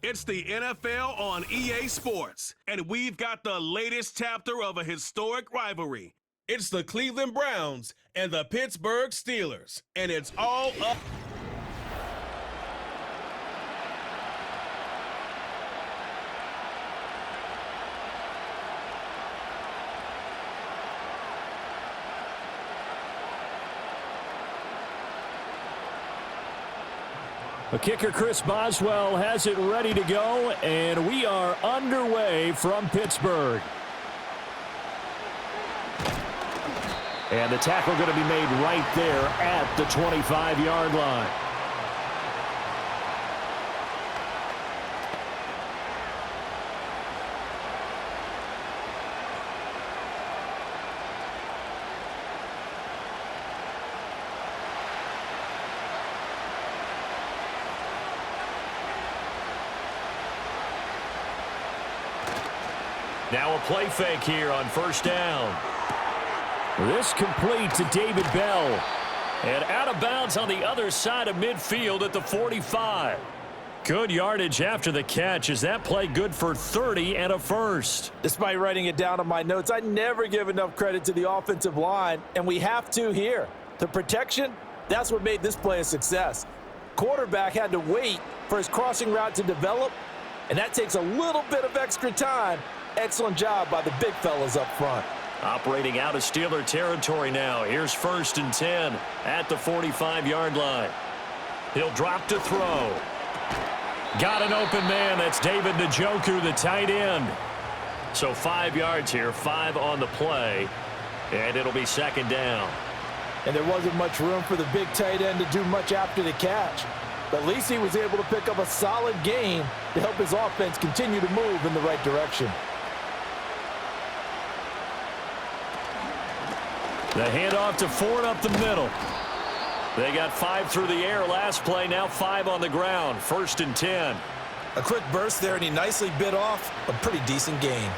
It's the NFL on EA Sports, and we've got the latest chapter of a historic rivalry. It's the Cleveland Browns and the Pittsburgh Steelers, and it's all up. The kicker, Chris Boswell, has it ready to go, and we are underway from Pittsburgh. And the tackle going to be made right there at the 25-yard line. Now a play fake here on first down. This complete to David Bell. And out of bounds on the other side of midfield at the 45. Good yardage after the catch. Is that play good for 30 and a first? Despite writing it down on my notes, I never give enough credit to the offensive line, and we have to here. The protection, that's what made this play a success. Quarterback had to wait for his crossing route to develop, and that takes a little bit of extra time. Excellent job by the big fellas up front. Operating out of Steeler territory now. Here's 1st and 10 at the 45-yard line. He'll drop to throw. Got an open man. That's David Njoku, the tight end. So 5 yards here, 5 on the play, and it'll be 2nd down. And there wasn't much room for the big tight end to do much after the catch. But at least he was able to pick up a solid gain to help his offense continue to move in the right direction. The handoff to Ford up the middle. They got 5 through the air last play, now 5 on the ground. 1st and 10. A quick burst there, and he nicely bit off a pretty decent gain.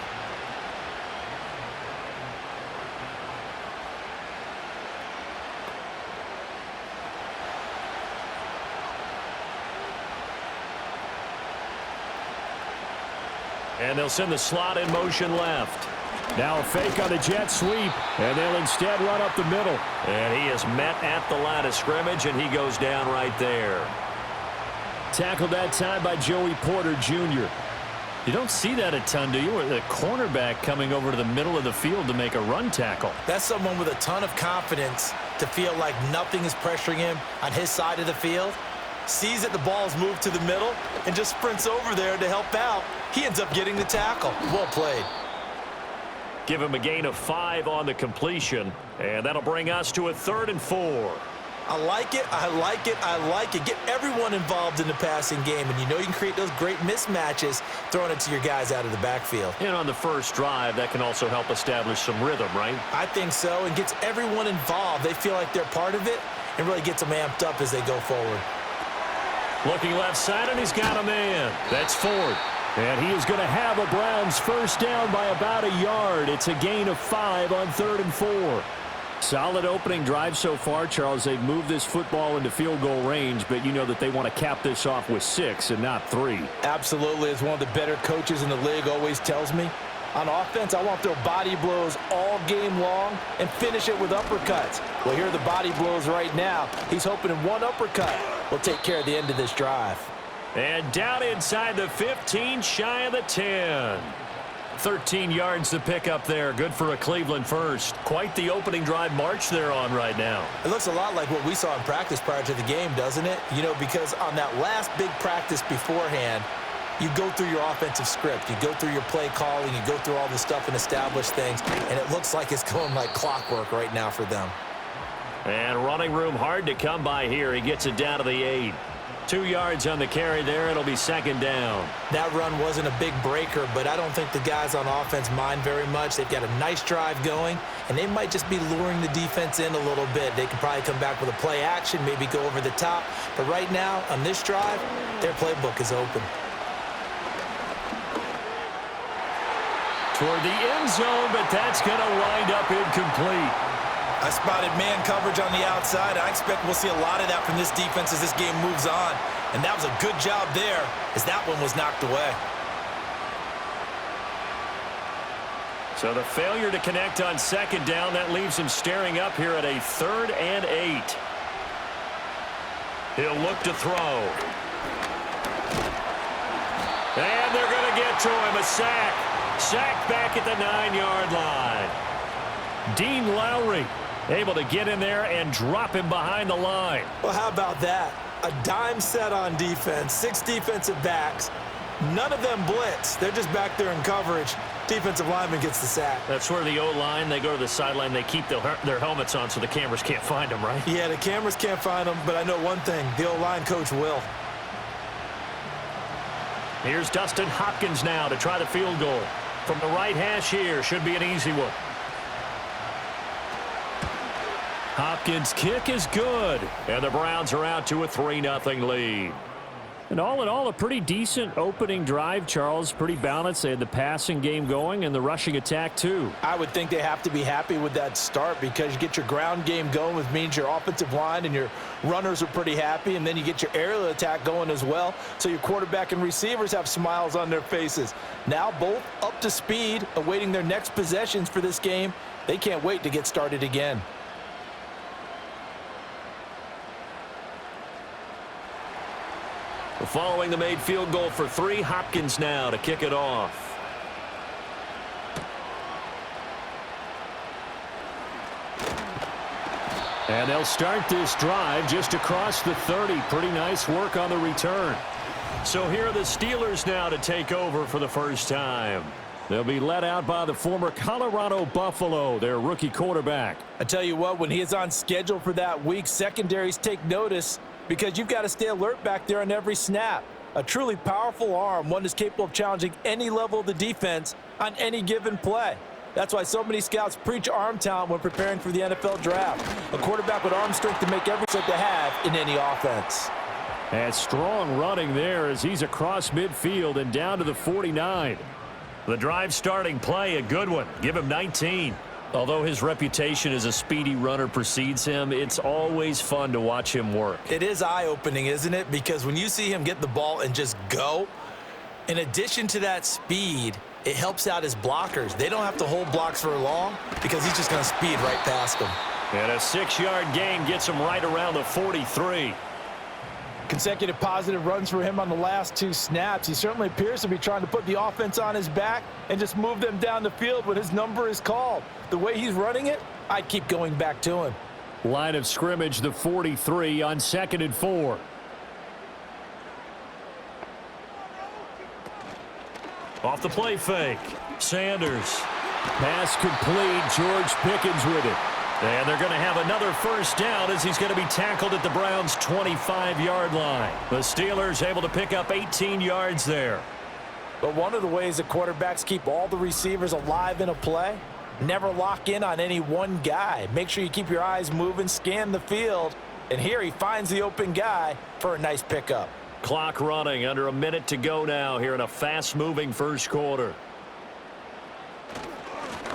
And they'll send the slot in motion left. Now a fake on the jet sweep, and they'll instead run up the middle. And he is met at the line of scrimmage, and he goes down right there. Tackled that time by Joey Porter Jr. You don't see that a ton, do you? Or the cornerback coming over to the middle of the field to make a run tackle. That's someone with a ton of confidence to feel like nothing is pressuring him on his side of the field. Sees that the ball's moved to the middle and just sprints over there to help out. He ends up getting the tackle. Well played. Give him a gain of 5 on the completion, and that'll bring us to a 3rd and 4. I like it, I like it, I like it. Get everyone involved in the passing game, and you know you can create those great mismatches throwing it to your guys out of the backfield. And on the first drive, that can also help establish some rhythm, right? I think so, and gets everyone involved. They feel like they're part of it, and really gets them amped up as they go forward. Looking left side, and he's got a man. That's Ford. And he is going to have a Browns first down by about a yard. It's a gain of 5 on 3rd and 4. Solid opening drive so far, Charles. They've moved this football into field goal range, but you know that they want to cap this off with 6 and not 3. Absolutely. As one of the better coaches in the league always tells me, on offense, I want to throw body blows all game long and finish it with uppercuts. Well, here are the body blows right now. He's hoping in one uppercut will take care of the end of this drive. And down inside the 15, shy of the 10. 13 yards to pick up there. Good for a Cleveland first. Quite the opening drive march they're on right now. It looks a lot like what we saw in practice prior to the game, doesn't it? You know, because on that last big practice beforehand, you go through your offensive script. You go through your play calling. You go through all the stuff and establish things. And it looks like it's going like clockwork right now for them. And running room hard to come by here. He gets it down to the 8. 2 yards on the carry there. It'll be 2nd down. That run wasn't a big breaker, but I don't think the guys on offense mind very much. They've got a nice drive going, and they might just be luring the defense in a little bit. They can probably come back with a play action, maybe go over the top. But right now, on this drive, their playbook is open. Toward the end zone, but that's going to wind up incomplete. I spotted man coverage on the outside. I expect we'll see a lot of that from this defense as this game moves on. And that was a good job there as that one was knocked away. So the failure to connect on second down, that leaves him staring up here at a 3rd and 8. He'll look to throw. And they're going to get to him. A sack. Sack back at the 9-yard line. Dean Lowry able to get in there and drop him behind the line. Well, how about that? A dime set on defense, 6 defensive backs. None of them blitz. They're just back there in coverage. Defensive lineman gets the sack. That's where the O-line, they go to the sideline, they keep their helmets on so the cameras can't find them, right? Yeah, the cameras can't find them, but I know one thing. The O-line coach will. Here's Dustin Hopkins now to try the field goal. From the right hash here, should be an easy one. Hopkins' kick is good, and the Browns are out to a 3-0 lead. And all in all, a pretty decent opening drive, Charles. Pretty balanced. They had the passing game going and the rushing attack, too. I would think they have to be happy with that start because you get your ground game going, which means your offensive line and your runners are pretty happy, and then you get your aerial attack going as well, so your quarterback and receivers have smiles on their faces. Now both up to speed, awaiting their next possessions for this game. They can't wait to get started again. Following the made field goal for 3, Hopkins now to kick it off. And they'll start this drive just across the 30. Pretty nice work on the return. So here are the Steelers now to take over for the first time. They'll be led out by the former Colorado Buffalo, their rookie quarterback. I tell you what, when he is on schedule for that week, secondaries take notice because you've got to stay alert back there on every snap. A truly powerful arm, one that's capable of challenging any level of the defense on any given play. That's why so many scouts preach arm talent when preparing for the NFL draft. A quarterback with arm strength to make every set to have in any offense. And strong running there as he's across midfield and down to the 49. The drive starting play, a good one. Give him 19. Although his reputation as a speedy runner precedes him, it's always fun to watch him work. It is eye-opening, isn't it? Because when you see him get the ball and just go, in addition to that speed, it helps out his blockers. They don't have to hold blocks for long because he's just going to speed right past them. And a 6-yard gain gets him right around the 43. Consecutive positive runs for him on the last 2 snaps. He certainly appears to be trying to put the offense on his back and just move them down the field when his number is called. The way he's running it, I'd keep going back to him. Line of scrimmage, the 43 on 2nd and 4. Off the play fake. Sanders. Pass complete. George Pickens with it. And they're going to have another first down as he's going to be tackled at the Browns' 25-yard line. The Steelers able to pick up 18 yards there. But one of the ways that quarterbacks keep all the receivers alive in a play, never lock in on any one guy. Make sure you keep your eyes moving, scan the field. And here he finds the open guy for a nice pickup. Clock running, under a minute to go now here in a fast-moving first quarter.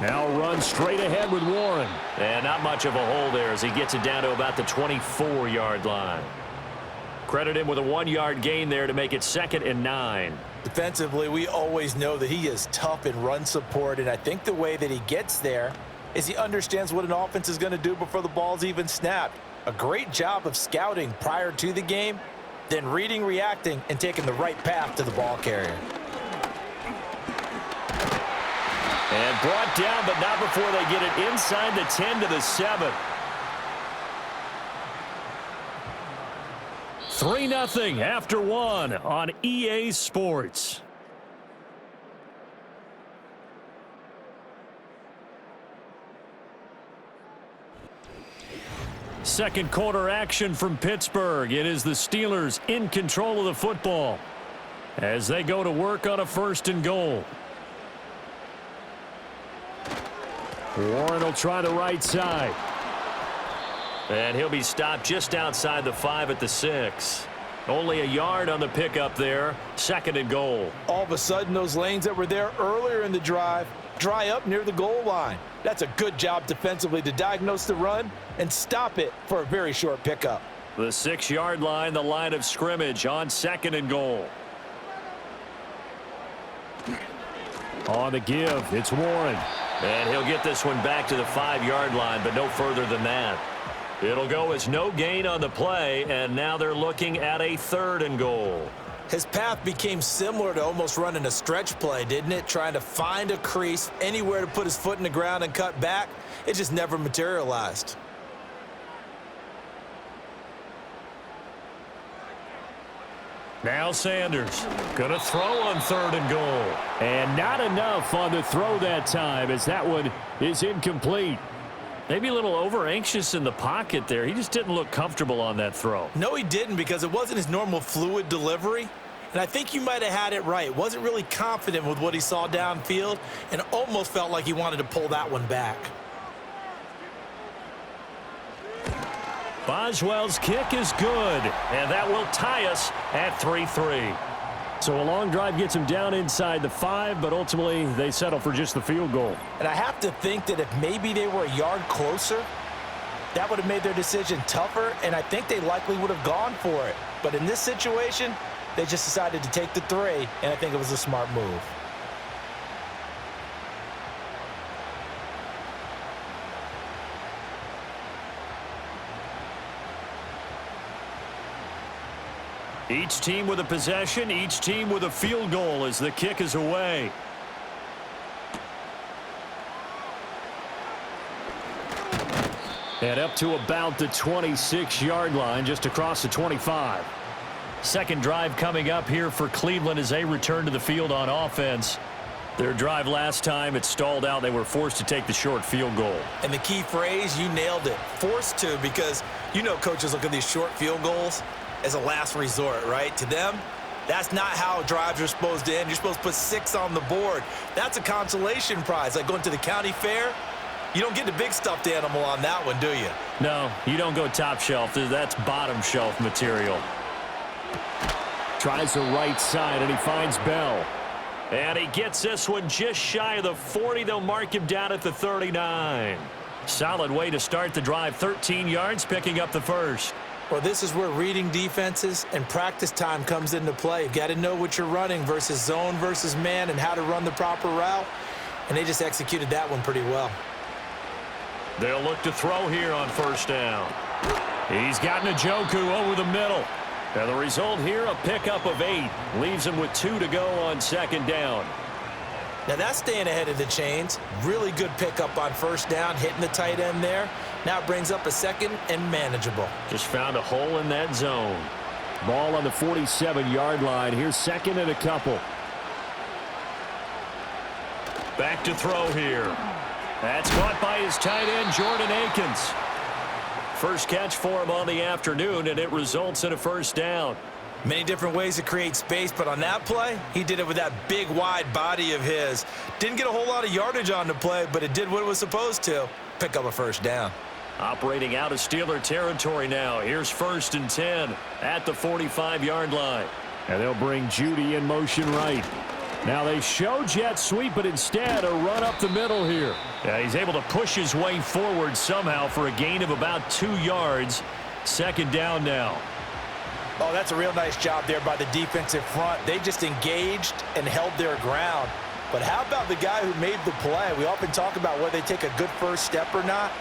Now run straight ahead with Warren. And not much of a hole there as he gets it down to about the 24-yard line. Credit him with a 1-yard gain there to make it 2nd and 9. Defensively, we always know that he is tough in run support, and I think the way that he gets there is he understands what an offense is going to do before the ball's even snapped. A great job of scouting prior to the game, then reading, reacting, and taking the right path to the ball carrier. And brought down, but not before they get it inside the 10 to the 7. 3-0 after 1 on EA Sports. Second quarter action from Pittsburgh. It is the Steelers in control of the football as they go to work on a 1st and goal. Warren will try the right side. And he'll be stopped just outside the 5 at the 6. Only a yard on the pickup there. 2nd and goal. All of a sudden, those lanes that were there earlier in the drive dry up near the goal line. That's a good job defensively to diagnose the run and stop it for a very short pickup. The 6-yard line, the line of scrimmage on 2nd and goal. On the give, it's Warren. And he'll get this one back to the 5-yard line, but no further than that. It'll go as no gain on the play, and now they're looking at a 3rd and goal. His path became similar to almost running a stretch play, didn't it? Trying to find a crease, anywhere to put his foot in the ground and cut back. It just never materialized. Now Sanders going to throw on 3rd and goal. And not enough on the throw that time, as that one is incomplete. Maybe a little over-anxious in the pocket there. He just didn't look comfortable on that throw. No, he didn't, because it wasn't his normal fluid delivery. And I think you might have had it right. Wasn't really confident with what he saw downfield and almost felt like he wanted to pull that one back. Boswell's kick is good, and that will tie us at 3-3. So a long drive gets him down inside the 5, but ultimately they settle for just the field goal. And I have to think that if maybe they were a yard closer, that would have made their decision tougher, and I think they likely would have gone for it. But in this situation, they just decided to take the 3, and I think it was a smart move. Each team with a possession, each team with a field goal as the kick is away. And up to about the 26-yard line, just across the 25. Second drive coming up here for Cleveland as they return to the field on offense. Their drive last time, it stalled out. They were forced to take the short field goal. And the key phrase, you nailed it, forced to, because you know coaches look at these short field goals as a last resort, right? To them, that's not how drives are supposed to end. You're supposed to put 6 on the board. That's a consolation prize. Like going to the county fair, you don't get the big stuffed animal on that one, do you? No, you don't go top shelf. That's bottom shelf material. Tries the right side, and he finds Bell. And he gets this one just shy of the 40. They'll mark him down at the 39. Solid way to start the drive. 13 yards, picking up the first. Well, this is where reading defenses and practice time comes into play. You've got to know what you're running versus zone versus man and how to run the proper route. And they just executed that one pretty well. They'll look to throw here on first down. He's got Njoku over the middle. And the result here, a pickup of 8. Leaves him with 2 to go on second down. Now that's staying ahead of the chains. Really good pickup on first down, hitting the tight end there. Now it brings up a second and manageable. Just found a hole in that zone. Ball on the 47-yard line. Here's second and a couple. Back to throw here. That's caught by his tight end, Jordan Akins. First catch for him on the afternoon, and it results in a first down. Many different ways to create space, but on that play, he did it with that big, wide body of his. Didn't get a whole lot of yardage on the play, but it did what it was supposed to. Pick up a first down. Operating out of Steeler territory now. Here's 1st and 10 at the 45-yard line. And they'll bring Judy in motion right. Now they show jet sweep, but instead a run up the middle here. Yeah, he's able to push his way forward somehow for a gain of about 2 yards. Second down now. Oh, that's a real nice job there by the defensive front. They just engaged and held their ground. But how about the guy who made the play? We often talk about whether they take a good first step or not.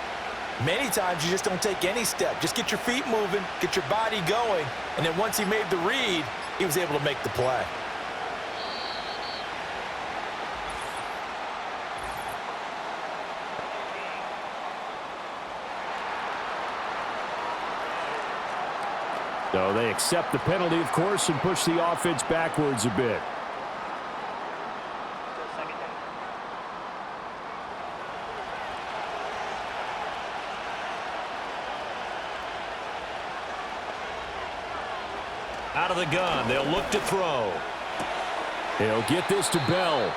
Many times you just don't take any step. Just get your feet moving, get your body going, and then once he made the read, he was able to make the play. So they accept the penalty, of course, and push the offense backwards a bit. Out of the gun, they'll look to throw. He'll get this to Bell.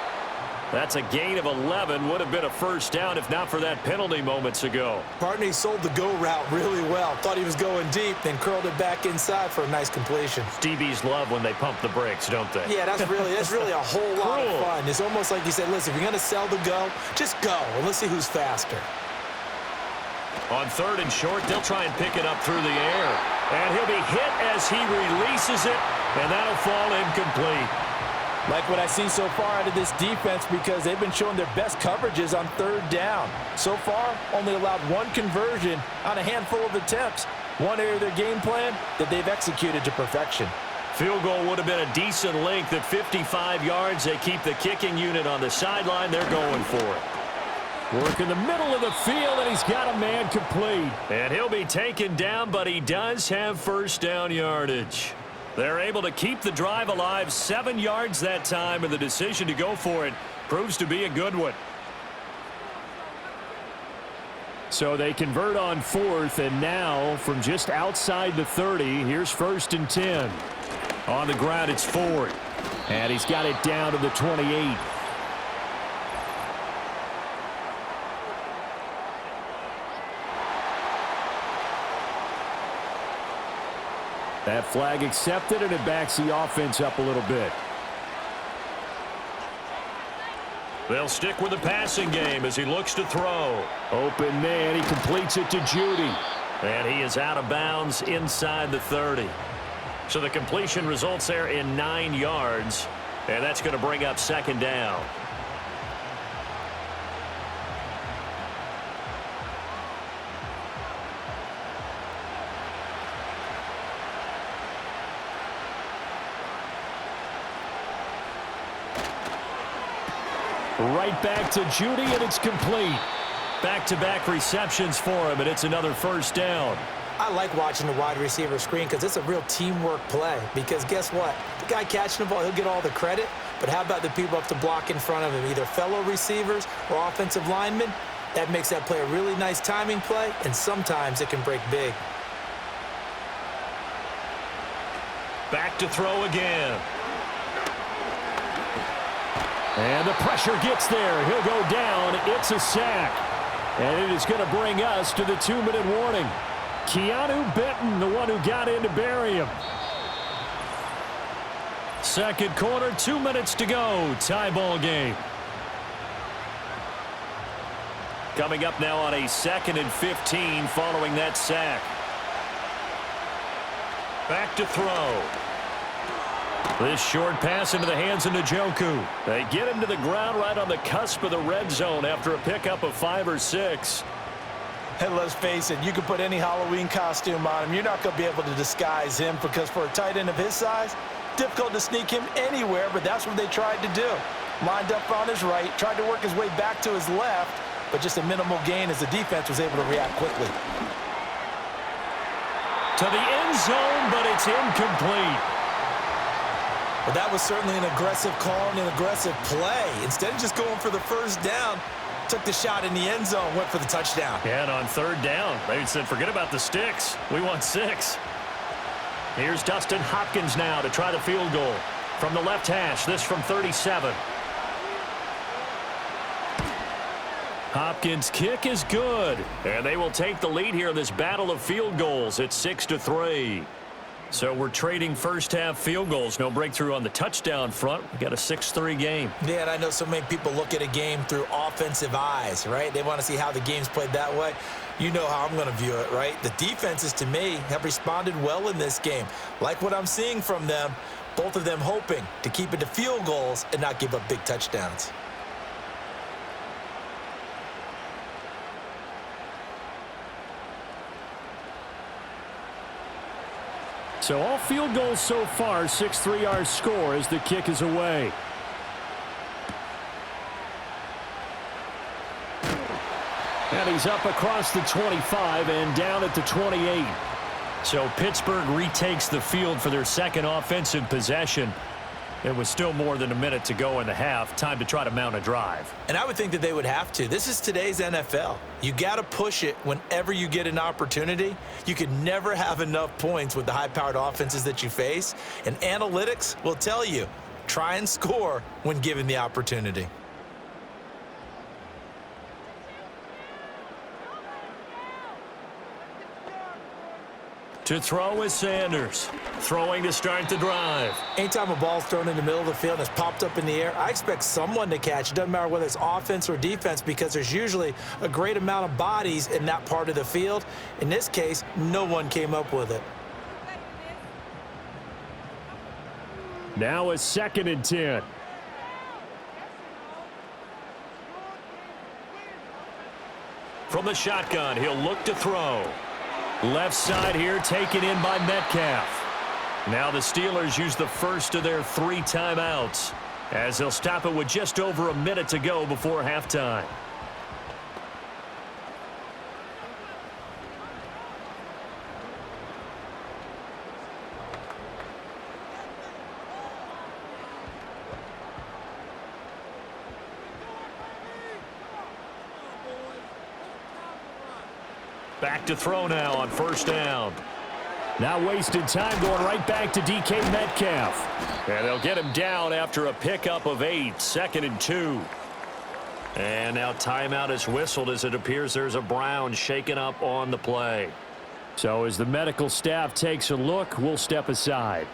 That's a gain of 11. Would have been a first down if not for that penalty moments ago. Partney sold the go route really well. Thought he was going deep, then curled it back inside for a nice completion. DBs love when they pump the brakes, don't they? Yeah, that's really a whole lot of fun. It's almost like you said, listen, if you're going to sell the go, just go, and let's see who's faster. On 3rd and short, they'll try and pick it up through the air. And he'll be hit as he releases it, and that'll fall incomplete. Like what I see so far out of this defense because they've been showing their best coverages on third down. So far, only allowed one conversion on a handful of attempts. One area of their game plan that they've executed to perfection. Field goal would have been a decent length at 55 yards. They keep the kicking unit on the sideline. They're going for it. Work in the middle of the field, and he's got a man complete. And he'll be taken down, but he does have first down yardage. They're able to keep the drive alive 7 yards that time, and the decision to go for it proves to be a good one. So they convert on fourth, and now from just outside the 30, here's 1st and 10. On the ground, it's Ford. And he's got it down to the 28. That flag accepted, and it backs the offense up a little bit. They'll stick with the passing game as he looks to throw. Open man, he completes it to Judy. And he is out of bounds inside the 30. So the completion results there in 9 yards, and that's going to bring up 2nd down. Right back to Judy, and it's complete. Back-to-back receptions for him, and it's another 1st down. I like watching the wide receiver screen because it's a real teamwork play. Because guess what? The guy catching the ball, he'll get all the credit. But how about the people up to block in front of him, either fellow receivers or offensive linemen? That makes that play a really nice timing play, and sometimes it can break big. Back to throw again. And the pressure gets there. He'll go down. It's a sack. And it is going to bring us to the 2-minute warning. Keanu Benton, the one who got in to bury him. Second quarter, 2 minutes to go. Tie ball game. Coming up now on a 2nd and 15 following that sack. Back to throw. This short pass into the hands of Njoku. They get him to the ground right on the cusp of the red zone after a pickup of 5 or 6. And let's face it, you can put any Halloween costume on him. You're not going to be able to disguise him because for a tight end of his size, difficult to sneak him anywhere, but that's what they tried to do. Lined up on his right, tried to work his way back to his left, but just a minimal gain as the defense was able to react quickly. To the end zone, but it's incomplete. Well, that was certainly an aggressive call and an aggressive play. Instead of just going for the 1st down, took the shot in the end zone, went for the touchdown. Yeah, and on 3rd down, they said, forget about the sticks. We want 6. Here's Dustin Hopkins now to try the field goal. From the left hash, this from 37. Hopkins' kick is good. And they will take the lead here in this battle of field goals. It's 6-3. So we're trading first-half field goals. No breakthrough on the touchdown front. We got a 6-3 game. Yeah, and I know so many people look at a game through offensive eyes, right? They want to see how the game's played that way. You know how I'm going to view it, right? The defenses, to me, have responded well in this game. Like what I'm seeing from them, both of them hoping to keep it to field goals and not give up big touchdowns. So all field goals so far, 6-3 our score as the kick is away. And he's up across the 25 and down at the 28. So Pittsburgh retakes the field for their 2nd offensive possession. It was still more than a minute to go in the half. Time to try to mount a drive. And I would think that they would have to. This is today's NFL. You got to push it whenever you get an opportunity. You can never have enough points with the high-powered offenses that you face. And analytics will tell you, try and score when given the opportunity. To throw is Sanders. Throwing to start the drive. Anytime a ball's thrown in the middle of the field and it's popped up in the air, I expect someone to catch. It doesn't matter whether it's offense or defense because there's usually a great amount of bodies in that part of the field. In this case, no one came up with it. Now a 2nd and 10. From the shotgun, he'll look to throw. Left side here taken in by Metcalf. Now the Steelers use the first of their 3 timeouts as they'll stop it with just over a minute to go before halftime. Back to throw now on 1st down. Now wasted time going right back to DK Metcalf. And they'll get him down after a pickup of 8, 2nd and 2. And now timeout is whistled as it appears there's a Brown shaken up on the play. So as the medical staff takes a look, we'll step aside.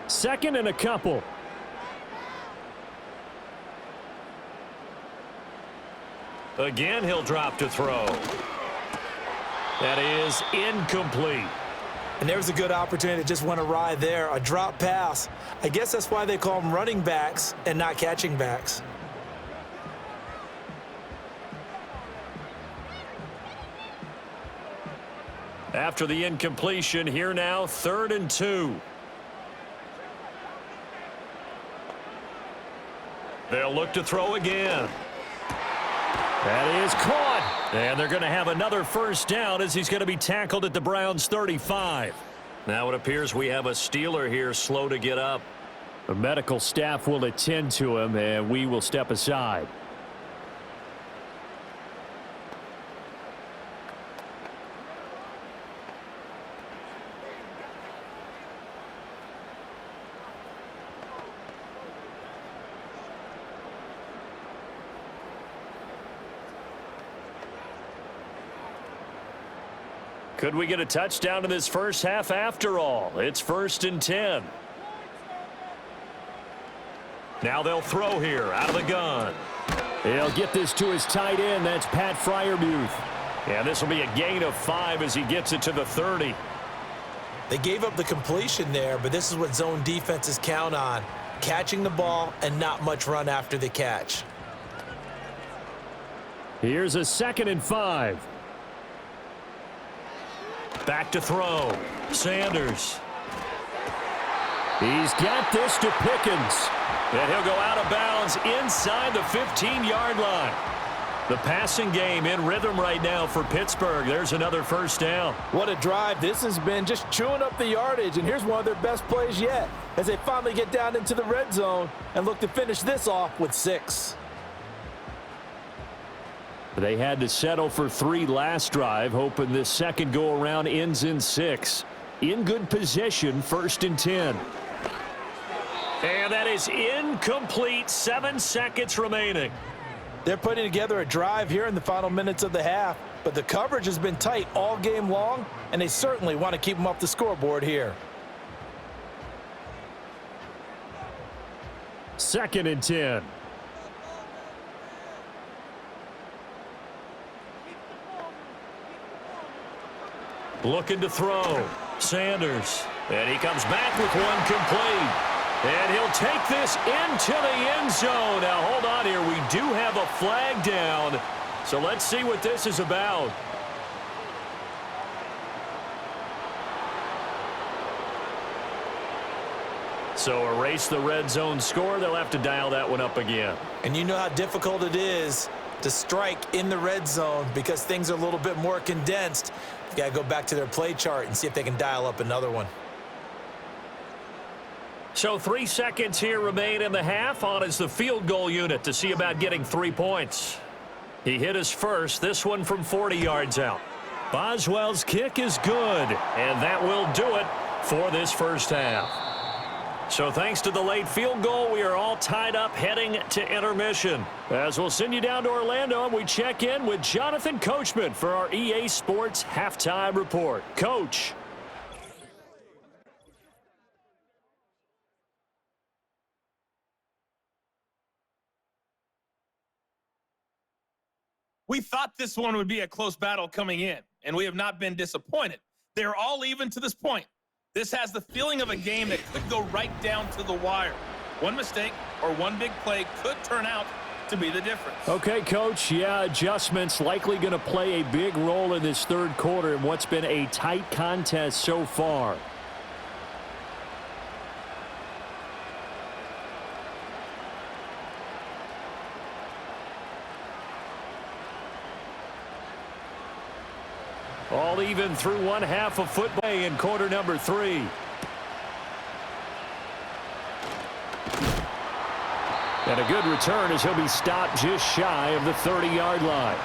Second and a couple. Again, he'll drop to throw. That is incomplete. And there's a good opportunity that just went awry there. A drop pass. I guess that's why they call them running backs and not catching backs. After the incompletion, here now, 3rd and 2. They'll look to throw again. That is caught. And they're going to have another 1st down as he's going to be tackled at the Browns' 35. Now it appears we have a Steeler here slow to get up. The medical staff will attend to him, and we will step aside. Could we get a touchdown in this first half after all? It's 1st and 10. Now they'll throw here out of the gun. He'll get this to his tight end. That's Pat Freiermuth. And this will be a gain of 5 as he gets it to the 30. They gave up the completion there, but this is what zone defenses count on. Catching the ball and not much run after the catch. Here's a 2nd and 5. Back to throw. Sanders. He's got this to Pickens. And he'll go out of bounds inside the 15-yard line. The passing game in rhythm right now for Pittsburgh. There's another 1st down. What a drive. This has been just chewing up the yardage, and here's one of their best plays yet as they finally get down into the red zone and look to finish this off with 6. They had to settle for 3 last drive, hoping this second go-around ends in 6. In good position, 1st and 10. And that is incomplete. 7 seconds remaining. They're putting together a drive here in the final minutes of the half, but the coverage has been tight all game long, and they certainly want to keep them off the scoreboard here. 2nd and 10. Looking to throw. Sanders. And he comes back with one complete. And he'll take this into the end zone. Now, hold on here. We do have a flag down. So let's see what this is about. So erase the red zone score. They'll have to dial that one up again. And you know how difficult it is to strike in the red zone because things are a little bit more condensed. You got to go back to their play chart and see if they can dial up another one. So 3 seconds here remain in the half. On is the field goal unit to see about getting 3 points. He hit his first, this one from 40 yards out. Boswell's kick is good, and that will do it for this first half. So thanks to the late field goal, we are all tied up heading to intermission. As we'll send you down to Orlando, and we check in with Jonathan Coachman for our EA Sports Halftime Report. Coach. We thought this one would be a close battle coming in, and we have not been disappointed. They're all even to this point. This has the feeling of a game that could go right down to the wire. One mistake or one big play could turn out to be the difference. Okay, Coach. Yeah, adjustments likely going to play a big role in this third quarter in what's been a tight contest so far. All even through one half of football in quarter number 3. And a good return as he'll be stopped just shy of the 30-yard line.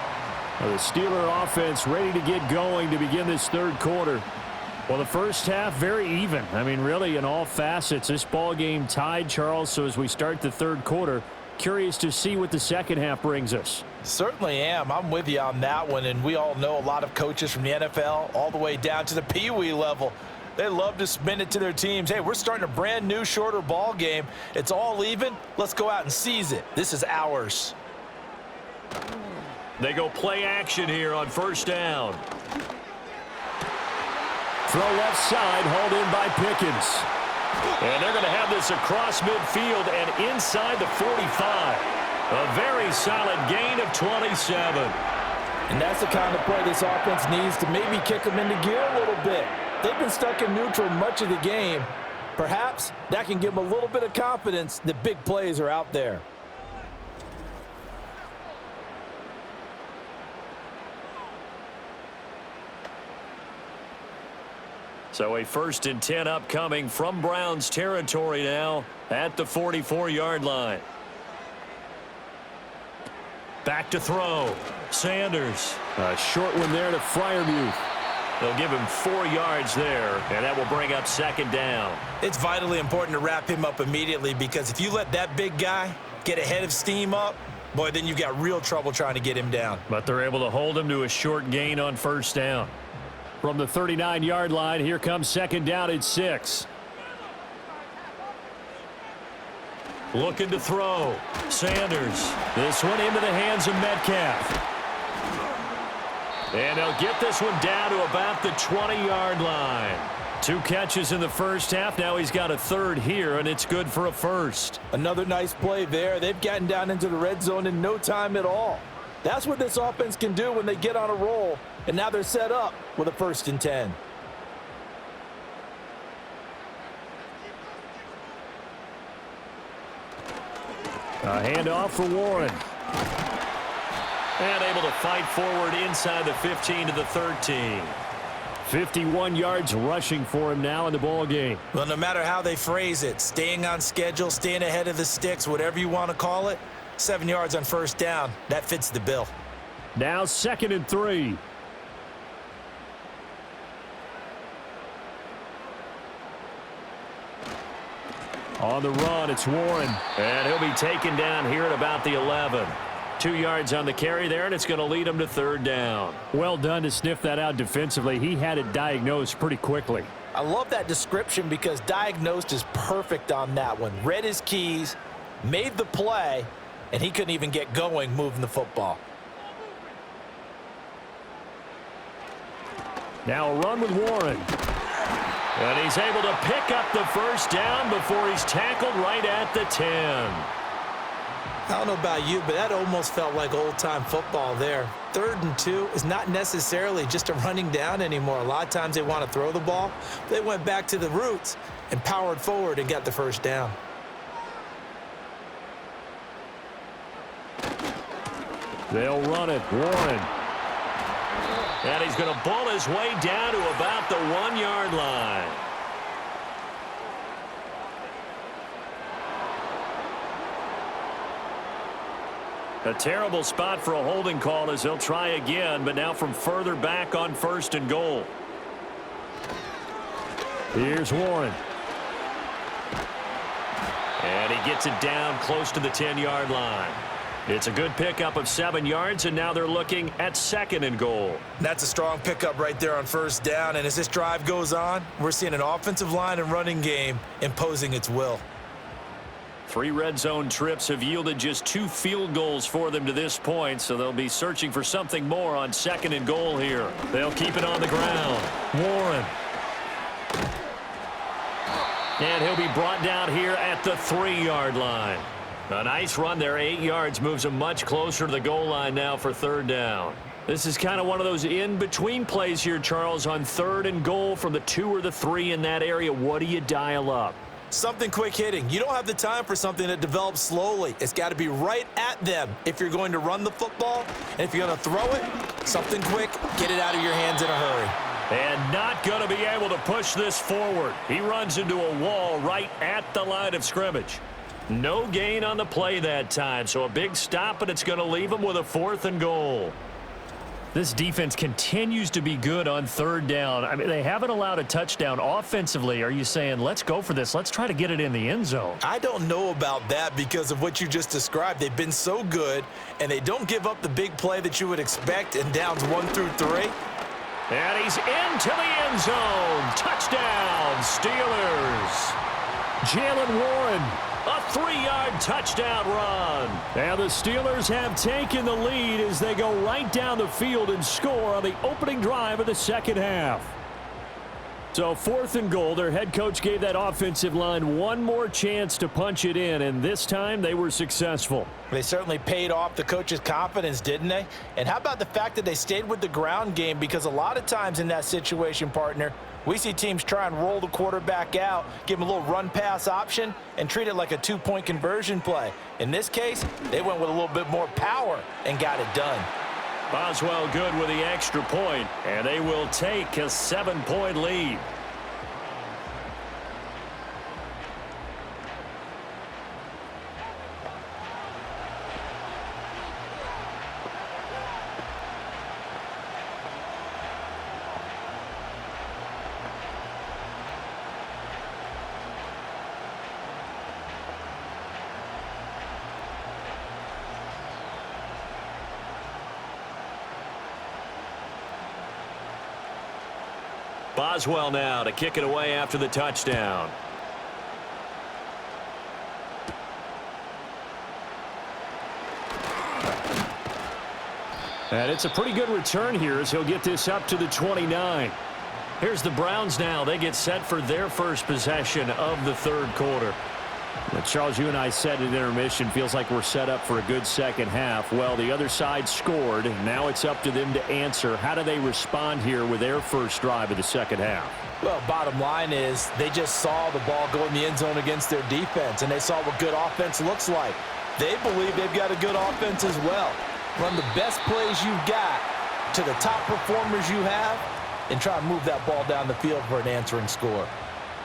Now the Steeler offense ready to get going to begin this third quarter. Well, the first half very even. I mean, really in all facets. This ball game tied, Charles. So as we start the third quarter, curious to see what the second half brings us. Certainly am. I'm with you on that one. And we all know a lot of coaches from the NFL all the way down to the Pee Wee level. They love to spin it to their teams. Hey, we're starting a brand new, shorter ball game. It's all even. Let's go out and seize it. This is ours. They go play action here on first down. Throw left side, hauled in by Pickens. And they're going to have this across midfield and inside the 45. A very solid gain of 27. And that's the kind of play this offense needs to maybe kick them into gear a little bit. They've been stuck in neutral much of the game. Perhaps that can give them a little bit of confidence that big plays are out there. So a 1st and 10 upcoming from Browns territory now at the 44-yard line. Back to throw. Sanders. A short one there to Freiermuth. They'll give him 4 yards there, and that will bring up second down. It's vitally important to wrap him up immediately because if you let that big guy get ahead of steam up, boy, then you've got real trouble trying to get him down. But they're able to hold him to a short gain on first down. From the 39-yard line, here comes second down at 6. Looking to throw. Sanders. This one into the hands of Metcalf. And they'll get this one down to about the 20-yard line. 2 catches in the first half. Now he's got a third here, and it's good for a first. Another nice play there. They've gotten down into the red zone in no time at all. That's what this offense can do when they get on a roll. And now they're set up with a 1st and 10. A handoff for Warren. And able to fight forward inside the 15 to the 13. 51 yards rushing for him now in the ball game. Well, no matter how they phrase it, staying on schedule, staying ahead of the sticks, whatever you want to call it, 7 yards on first down, that fits the bill. Now 2nd and 3. On the run, it's Warren. And he'll be taken down here at about the 11. 2 yards on the carry there, and it's going to lead him to third down. Well done to sniff that out defensively. He had it diagnosed pretty quickly. I love that description because diagnosed is perfect on that one. Read his keys, made the play, and he couldn't even get going moving the football. Now a run with Warren. And he's able to pick up the first down before he's tackled right at the 10. I don't know about you, but that almost felt like old-time football there. 3rd and 2 is not necessarily just a running down anymore. A lot of times they want to throw the ball. They went back to the roots and powered forward and got the first down. They'll run it. Warren. And he's going to bull his way down to about the 1-yard line. A terrible spot for a holding call as he'll try again, but now from further back on 1st and goal. Here's Warren. And he gets it down close to the 10-yard line. It's a good pickup of 7 yards, and now they're looking at 2nd and goal. That's a strong pickup right there on first down, and as this drive goes on, we're seeing an offensive line and running game imposing its will. 3 red zone trips have yielded just 2 field goals for them to this point, so they'll be searching for something more on 2nd and goal here. They'll keep it on the ground. Warren. And he'll be brought down here at the 3-yard line. A nice run there, 8 yards, moves him much closer to the goal line now for 3rd down. This is kind of one of those in-between plays here, Charles, on 3rd and goal from the 2 or the 3 in that area. What do you dial up? Something quick hitting. You don't have the time for something that develops slowly. It's got to be right at them if you're going to run the football. And if you're going to throw it, something quick, get it out of your hands in a hurry. And not going to be able to push this forward. He runs into a wall right at the line of scrimmage. No gain on the play that time, so a big stop, and it's going to leave him with a 4th and goal. This defense continues to be good on 3rd down. I mean, they haven't allowed a touchdown offensively. Are you saying, let's go for this? Let's try to get it in the end zone. I don't know about that because of what you just described. They've been so good, and they don't give up the big play that you would expect in downs 1 through 3. And he's into the end zone. Touchdown, Steelers. Jalen Warren. A 3-yard touchdown run. And the Steelers have taken the lead as they go right down the field and score on the opening drive of the 2nd half. So 4th and goal, their head coach gave that offensive line one more chance to punch it in, and this time they were successful. They certainly paid off the coach's confidence, didn't they? And how about the fact that they stayed with the ground game? Because a lot of times in that situation, partner, we see teams try and roll the quarterback out, give him a little run-pass option, and treat it like a 2-point conversion play. In this case, they went with a little bit more power and got it done. Boswell good with the extra point, and they will take a 7-point lead. Boswell now to kick it away after the touchdown. And it's a pretty good return here as he'll get this up to the 29. Here's the Browns now. They get set for their first possession of the 3rd quarter. Well, Charles, you and I said at intermission, feels like we're set up for a good 2nd half. Well, the other side scored. Now it's up to them to answer. How do they respond here with their first drive of the 2nd half? Well, bottom line is they just saw the ball go in the end zone against their defense, and they saw what good offense looks like. They believe they've got a good offense as well. Run the best plays you've got to the top performers you have and try and move that ball down the field for an answering score.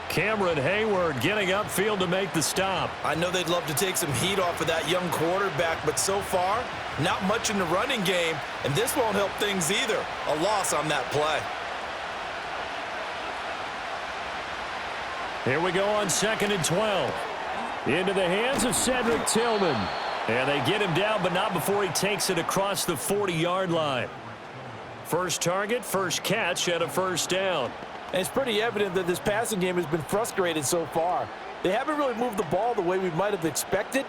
Cameron Hayward getting upfield to make the stop. I know they'd love to take some heat off of that young quarterback, but so far, not much in the running game, and this won't help things either. A loss on that play. Here we go on 2nd and 12. Into the hands of Cedric Tillman. And they get him down, but not before he takes it across the 40-yard line. First target, first catch, and a 1st down. And it's pretty evident that this passing game has been frustrated so far. They haven't really moved the ball the way we might have expected,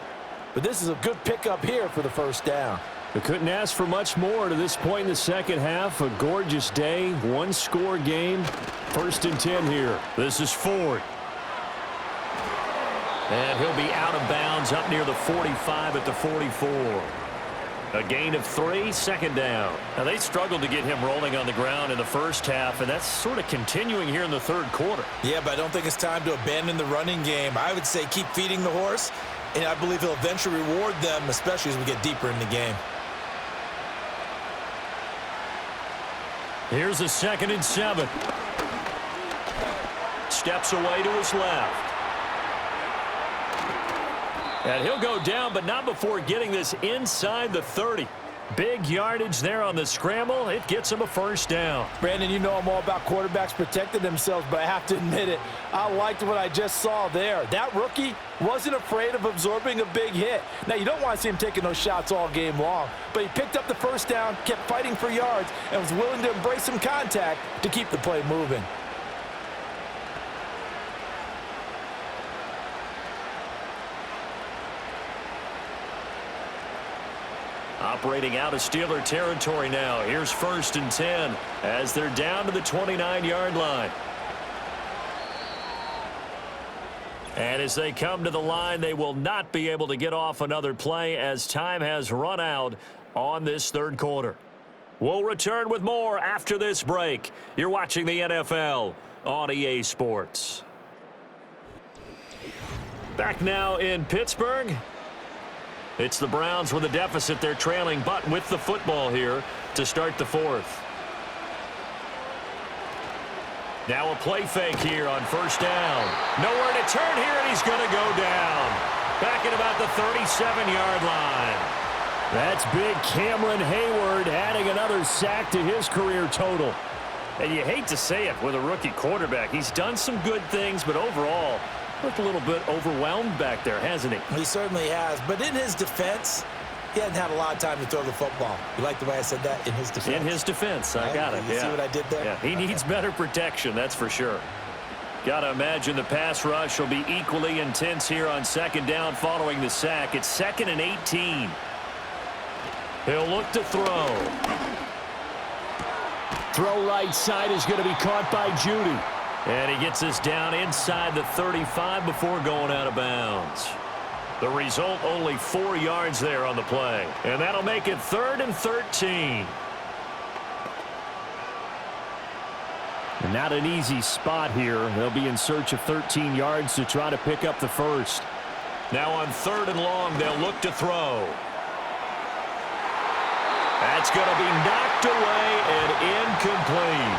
but this is a good pickup here for the 1st down. They couldn't ask for much more to this point in the 2nd half. A gorgeous day, 1-score game. 1st and 10 here. This is Ford. And he'll be out of bounds up near the 45 at the 44. A gain of 3, 2nd down. Now, they struggled to get him rolling on the ground in the 1st half, and that's sort of continuing here in the 3rd quarter. Yeah, but I don't think it's time to abandon the running game. I would say keep feeding the horse, and I believe he'll eventually reward them, especially as we get deeper in the game. Here's a 2nd and 7. Steps away to his left. And he'll go down, but not before getting this inside the 30. Big yardage there on the scramble. It gets him a 1st down. Brandon, you know I'm all about quarterbacks protecting themselves, but I have to admit it. I liked what I just saw there. That rookie wasn't afraid of absorbing a big hit. Now, you don't want to see him taking those shots all game long, but he picked up the 1st down, kept fighting for yards, and was willing to embrace some contact to keep the play moving. Operating out of Steeler territory now. Here's 1st and 10 as they're down to the 29-yard line. And as they come to the line, they will not be able to get off another play as time has run out on this third quarter. We'll return with more after this break. You're watching the NFL on EA Sports. Back now in Pittsburgh. It's the Browns with a deficit. They're trailing, but with the football here to start the fourth. Now a play fake here on 1st down. Nowhere to turn here, and he's going to go down. Back at about the 37-yard line. That's big Cameron Hayward adding another sack to his career total. And you hate to say it with a rookie quarterback. He's done some good things, but overall, looked a little bit overwhelmed back there, hasn't he? He certainly has. But in his defense, he hasn't had a lot of time to throw the football. You like the way I said that? In his defense? In his defense. I got it. You see what I did there? Yeah, he needs better protection, that's for sure. Got to imagine the pass rush will be equally intense here on 2nd down following the sack. It's 2nd and 18. He'll look to throw. Throw right side is going to be caught by Judy. And he gets us down inside the 35 before going out of bounds. The result, only 4 yards there on the play. And that'll make it 3rd and 13. And not an easy spot here. They'll be in search of 13 yards to try to pick up the first. Now on 3rd and long, they'll look to throw. That's going to be knocked away and incomplete.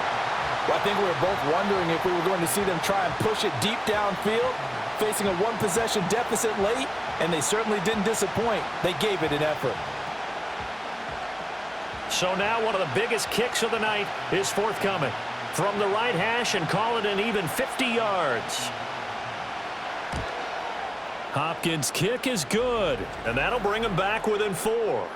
Well, I think we were both wondering if we were going to see them try and push it deep downfield, facing a one-possession deficit late, and they certainly didn't disappoint. They gave it an effort. So now one of the biggest kicks of the night is forthcoming. From the right hash and call it an even 50 yards. Hopkins' kick is good, and that'll bring him back within 4.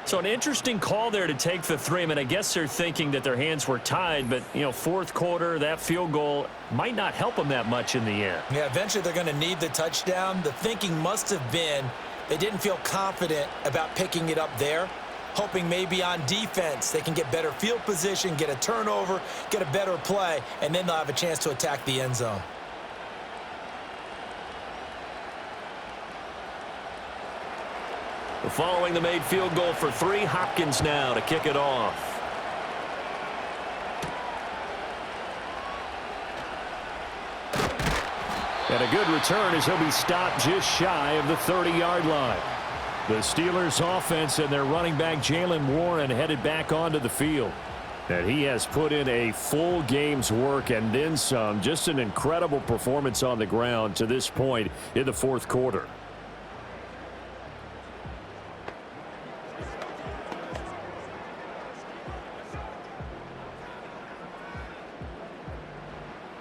So an interesting call there to take the 3. I mean, I guess they're thinking that their hands were tied, but, you know, 4th quarter, that field goal might not help them that much in the end. Yeah, eventually they're going to need the touchdown. The thinking must have been they didn't feel confident about picking it up there, hoping maybe on defense they can get better field position, get a turnover, get a better play, and then they'll have a chance to attack the end zone. Following the made field goal for 3, Hopkins now to kick it off. And a good return as he'll be stopped just shy of the 30-yard line. The Steelers offense and their running back Jalen Milroe headed back onto the field. And he has put in a full game's work and then some. Just an incredible performance on the ground to this point in the 4th quarter.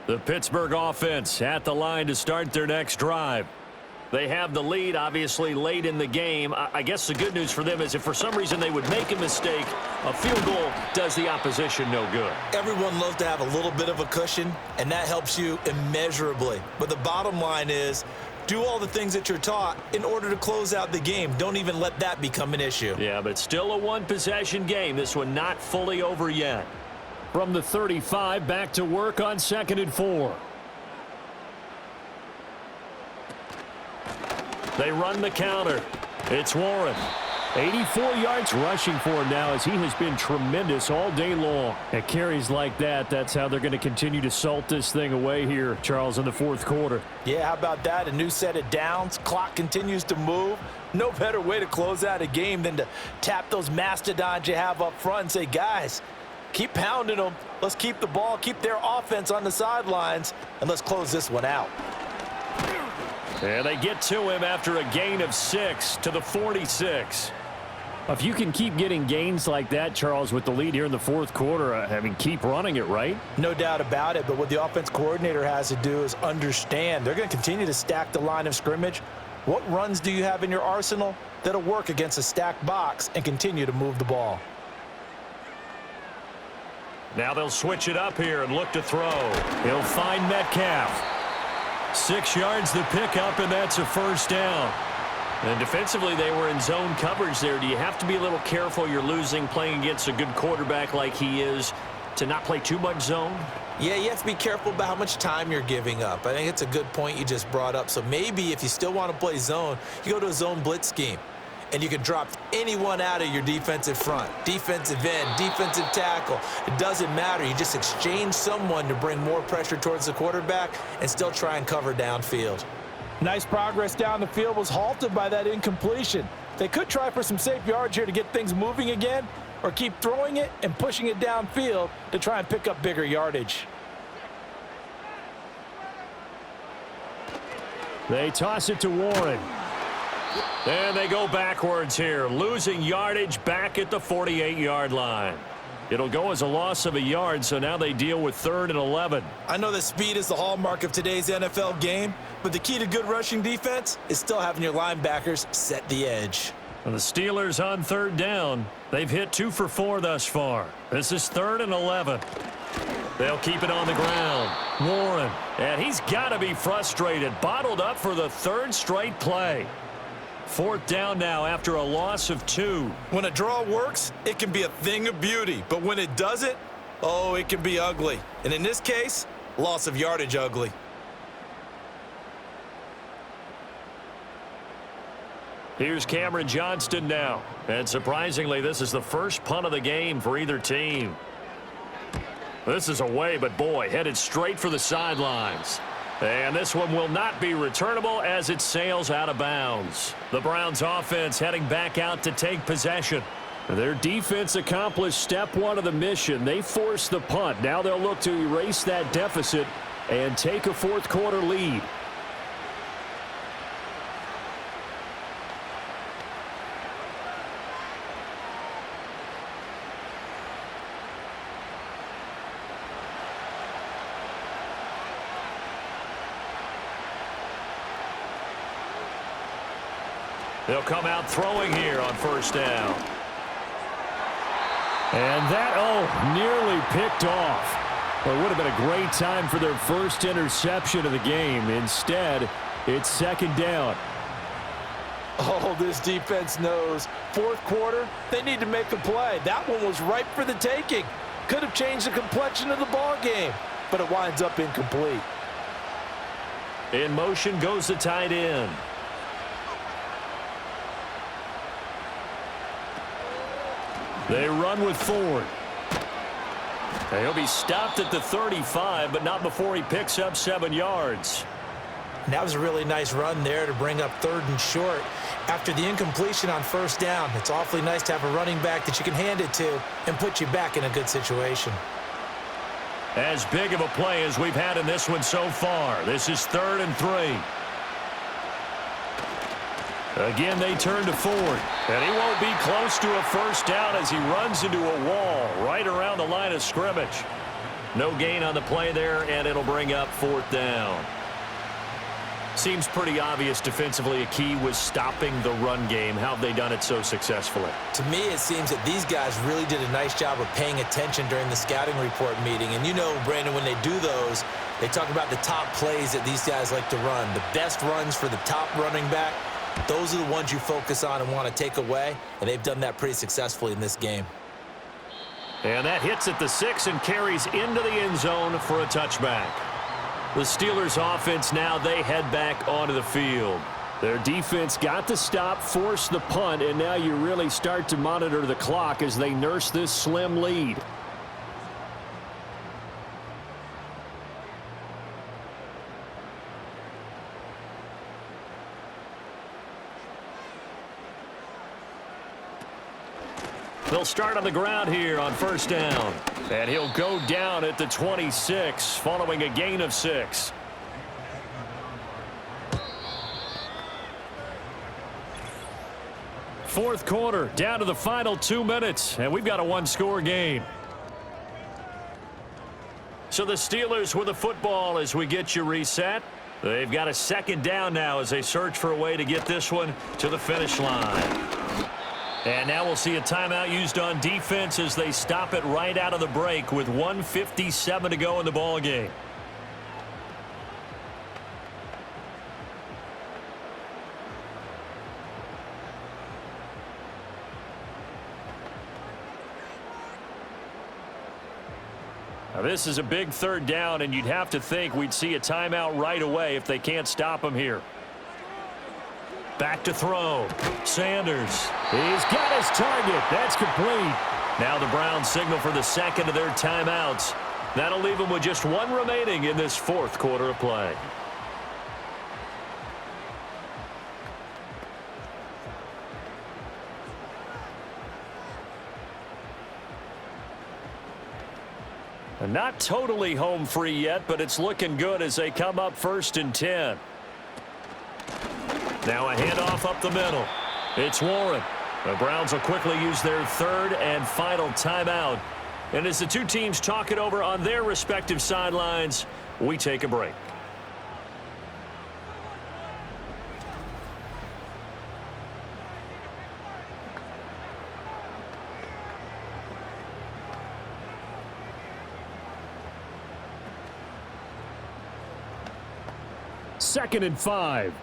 The Pittsburgh offense at the line to start their next drive. They have the lead, obviously, late in the game. I guess the good news for them is if for some reason they would make a mistake, a field goal does the opposition no good. Everyone loves to have a little bit of a cushion, and that helps you immeasurably. But the bottom line is, do all the things that you're taught in order to close out the game. Don't even let that become an issue. Yeah, but still a one-possession game. This one not fully over yet. From the 35, back to work on 2nd and 4. They run the counter. It's Warren. 84 yards rushing for him now as he has been tremendous all day long. At carries like that, that's how they're going to continue to salt this thing away here, Charles, in the 4th quarter. Yeah, how about that? A new set of downs. Clock continues to move. No better way to close out a game than to tap those mastodons you have up front and say, guys, keep pounding them. Let's keep the ball, keep their offense on the sidelines, and let's close this one out. And they get to him after a gain of 6 to the 46. If you can keep getting gains like that, Charles, with the lead here in the 4th quarter, I mean, keep running it, right? No doubt about it, but what the offense coordinator has to do is understand they're going to continue to stack the line of scrimmage. What runs do you have in your arsenal that'll work against a stacked box and continue to move the ball? Now they'll switch it up here and look to throw. He'll find Metcalf. 6 yards to pick up, and that's a 1st down. And defensively, they were in zone coverage there. Do you have to be a little careful you're losing playing against a good quarterback like he is to not play too much zone? Yeah, you have to be careful about how much time you're giving up. I think it's a good point you just brought up. So maybe if you still want to play zone, you go to a zone blitz scheme. And you can drop anyone out of your defensive front, defensive end, defensive tackle. It doesn't matter. You just exchange someone to bring more pressure towards the quarterback and still try and cover downfield. Nice progress down the field was halted by that incompletion. They could try for some safe yards here to get things moving again, or keep throwing it and pushing it downfield to try and pick up bigger yardage. They toss it to Warren. And they go backwards here, losing yardage back at the 48-yard line. It'll go as a loss of a yard, so now they deal with 3rd and 11. I know that speed is the hallmark of today's NFL game, but the key to good rushing defense is still having your linebackers set the edge. And the Steelers on 3rd down. They've hit 2 for 4 thus far. This is 3rd and 11. They'll keep it on the ground. Warren, and he's got to be frustrated, bottled up for the 3rd straight play. 4th down now after a loss of 2. When a draw works, it can be a thing of beauty, but when it doesn't, oh, it can be ugly. And in this case, loss of yardage ugly. Here's Cameron Johnston now. And surprisingly, this is the first punt of the game for either team. This is away, but boy, headed straight for the sidelines. And this one will not be returnable as it sails out of bounds. The Browns offense heading back out to take possession. Their defense accomplished step 1 of the mission. They forced the punt. Now they'll look to erase that deficit and take a 4th quarter lead. They'll come out throwing here on 1st down. And that, nearly picked off. Well, it would have been a great time for their first interception of the game. Instead, it's 2nd down. Oh, this defense knows. 4th quarter, they need to make a play. That one was ripe for the taking. Could have changed the complexion of the ball game, but it winds up incomplete. In motion goes the tight end. They run with Ford. And he'll be stopped at the 35, but not before he picks up 7 yards. And that was a really nice run there to bring up 3rd and short. After the incompletion on 1st down, it's awfully nice to have a running back that you can hand it to and put you back in a good situation. As big of a play as we've had in this one so far. This is 3rd and 3. Again, they turn to Ford, and he won't be close to a 1st down as he runs into a wall right around the line of scrimmage. No gain on the play there, and it'll bring up 4th down. Seems pretty obvious defensively a key was stopping the run game. How have they done it so successfully? To me, it seems that these guys really did a nice job of paying attention during the scouting report meeting. And you know, Brandon, when they do those, they talk about the top plays that these guys like to run. The best runs for the top running back. Those are the ones you focus on and want to take away, and they've done that pretty successfully in this game. And that hits at the 6 and carries into the end zone for a touchback. The Steelers offense now, they head back onto the field. Their defense got the stop, forced the punt, and now you really start to monitor the clock as they nurse this slim lead. They'll start on the ground here on 1st down. And he'll go down at the 26 following a gain of 6. Fourth quarter, down to the final 2 minutes, and we've got a 1-score game. So the Steelers with the football as we get you reset. They've got a 2nd down now as they search for a way to get this one to the finish line. And now we'll see a timeout used on defense as they stop it right out of the break with 1:57 to go in the ball game. Now, this is a big third down, and you'd have to think we'd see a timeout right away if they can't stop him here. Back to throw. Sanders. He's got his target. That's complete. Now the Browns signal for the second of their timeouts. That'll leave them with just one remaining in this fourth quarter of play. Not totally home free yet, but it's looking good as they come up 1st and 10. Now a handoff up the middle. It's Warren. The Browns will quickly use their third and final timeout. And as the two teams talk it over on their respective sidelines, we take a break. Second and 5.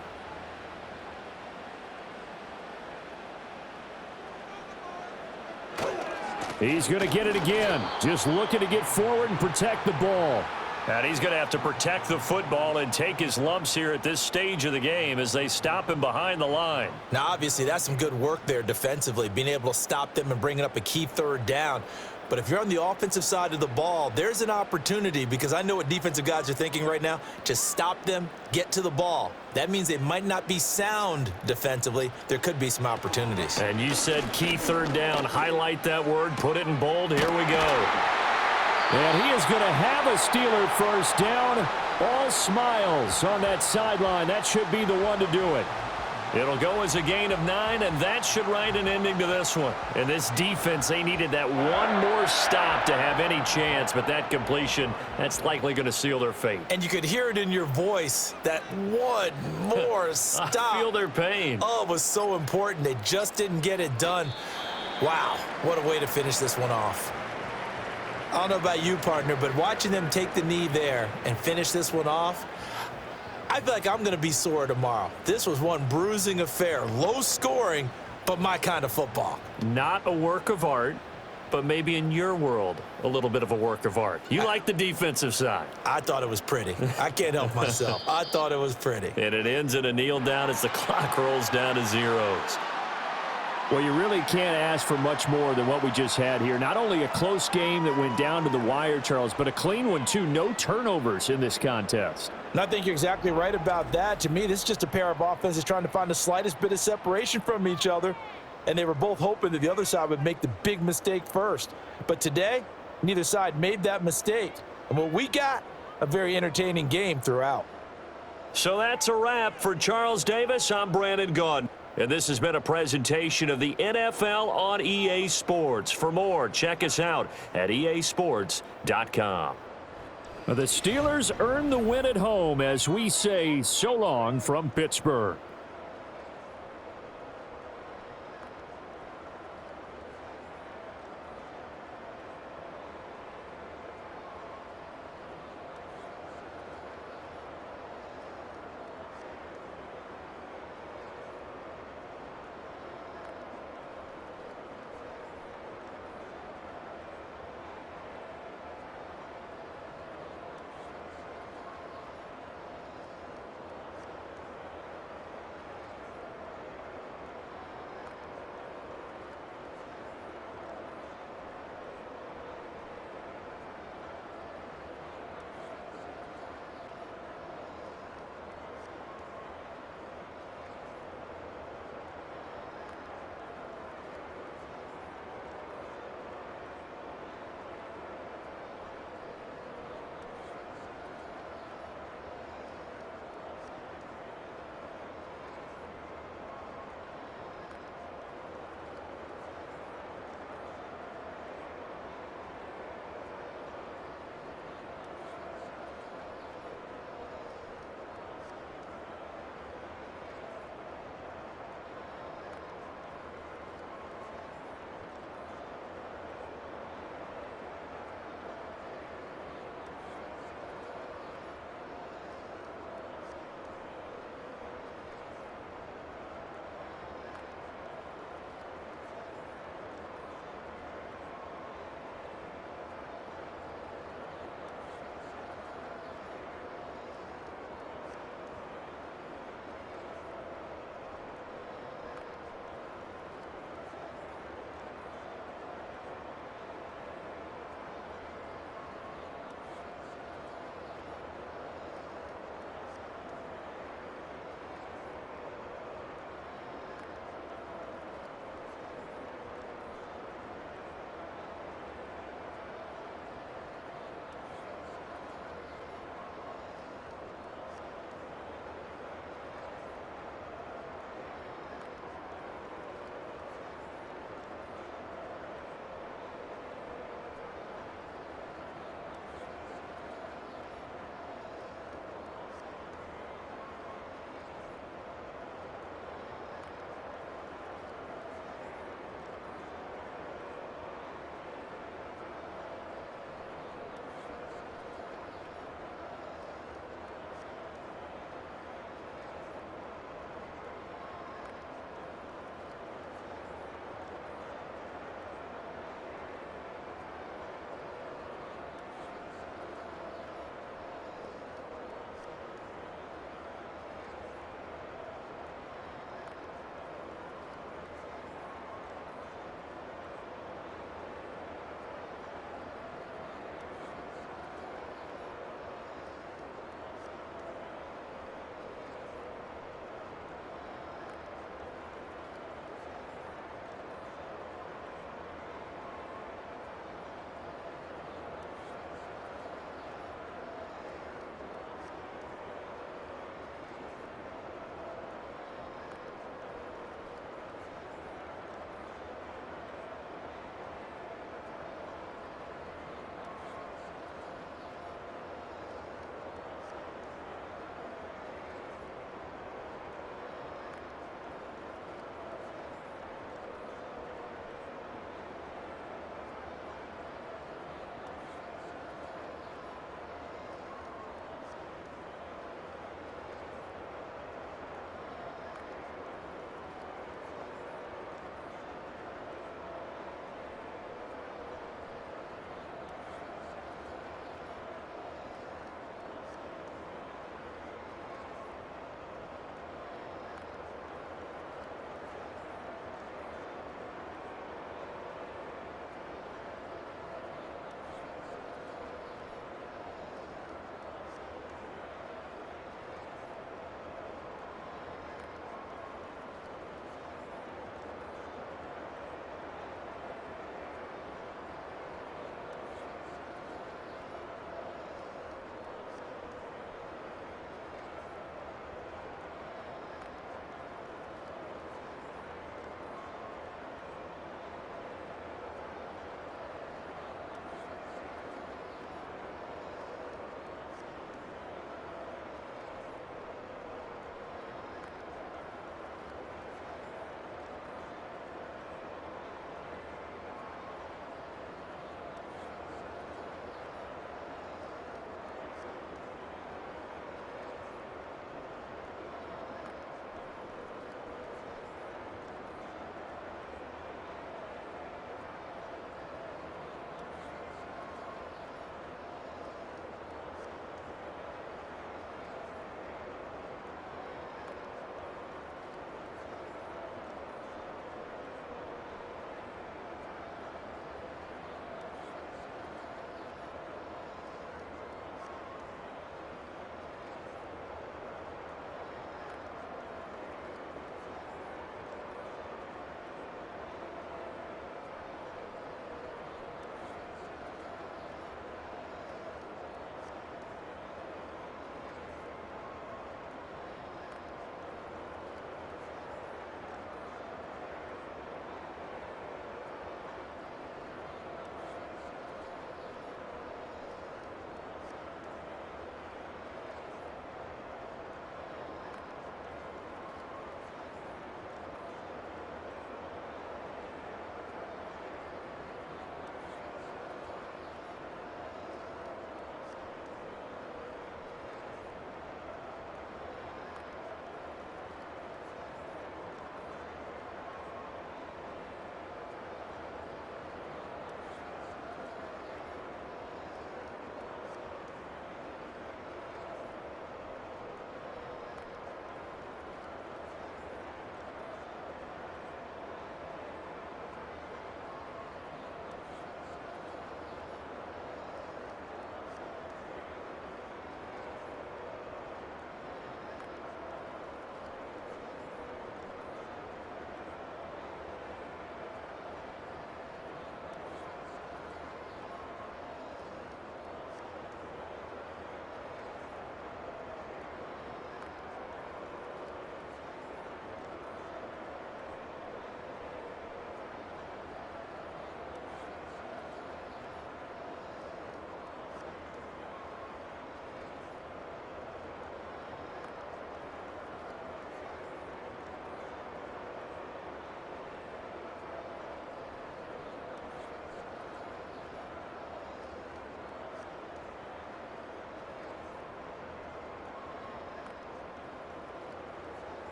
He's going to get it again. Just looking to get forward and protect the ball. And he's going to have to protect the football and take his lumps here at this stage of the game as they stop him behind the line. Now, obviously, that's some good work there defensively, being able to stop them and bringing up a key third down. But if you're on the offensive side of the ball, there's an opportunity, because I know what defensive guys are thinking right now. Just stop them, get to the ball. That means they might not be sound defensively. There could be some opportunities. And you said key third down. Highlight that word. Put it in bold. Here we go. And he is going to have a Steeler first down. All smiles on that sideline. That should be the one to do it. It'll go as a gain of 9, and that should write an ending to this one. And this defense, they needed that one more stop to have any chance, but that completion, that's likely going to seal their fate. And you could hear it in your voice, that one more stop. I feel their pain. Oh, it was so important. They just didn't get it done. Wow, what a way to finish this one off. I don't know about you, partner, but watching them take the knee there and finish this one off, I feel like I'm going to be sore tomorrow. This was one bruising affair. Low scoring, but my kind of football. Not a work of art, but maybe in your world, a little bit of a work of art. You like the defensive side. I thought it was pretty. I can't help myself. I thought it was pretty. And it ends in a kneel down as the clock rolls down to zeros. Well, you really can't ask for much more than what we just had here. Not only a close game that went down to the wire, Charles, but a clean one, too. No turnovers in this contest. And I think you're exactly right about that. To me, this is just a pair of offenses trying to find the slightest bit of separation from each other. And they were both hoping that the other side would make the big mistake first. But today, neither side made that mistake. And what we got, a very entertaining game throughout. So that's a wrap for Charles Davis. I'm Brandon Gaudin. And this has been a presentation of the NFL on EA Sports. For more, check us out at easports.com. The Steelers earn the win at home as we say so long from Pittsburgh.